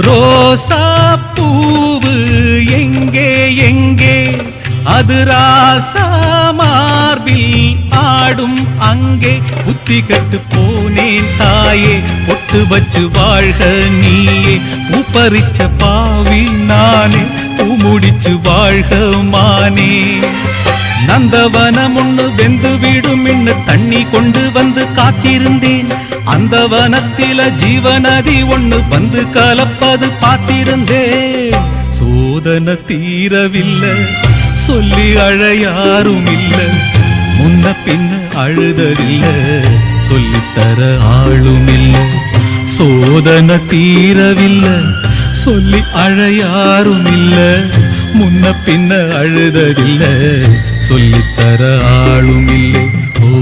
ரோசா பூவு எங்கே எங்கே அது ராசா மார்பில் ஆடும் அங்கே புத்தி கட்டு போனேன் தாயே பொட்டு வச்சு வாழ்க நீயே பூப்பறிச்ச பாவி நானே பூமுடிச்சு வாழ்க மானே நந்தவனம் ஒண்ணு வெந்து விடும் என்று தண்ணி கொண்டு வந்து காத்திருந்தேன் அந்த வனத்தில ஜீவநதி ஒண்ணு வந்து கலப்பது பார்த்திருந்தேன் சோதனை தீரவில்லை சொல்லி அழ யாரும் இல்ல முன்ன பின்ன அழுதறில்ல சொல்லித்தர ஆளும் இல்ல சோதனை தீரவில்லை சொல்லி அழ யாரும் இல்ல முன்ன பின்ன அழுதறில்ல சொல்லித்தர ஆளும் இல்லை ஓ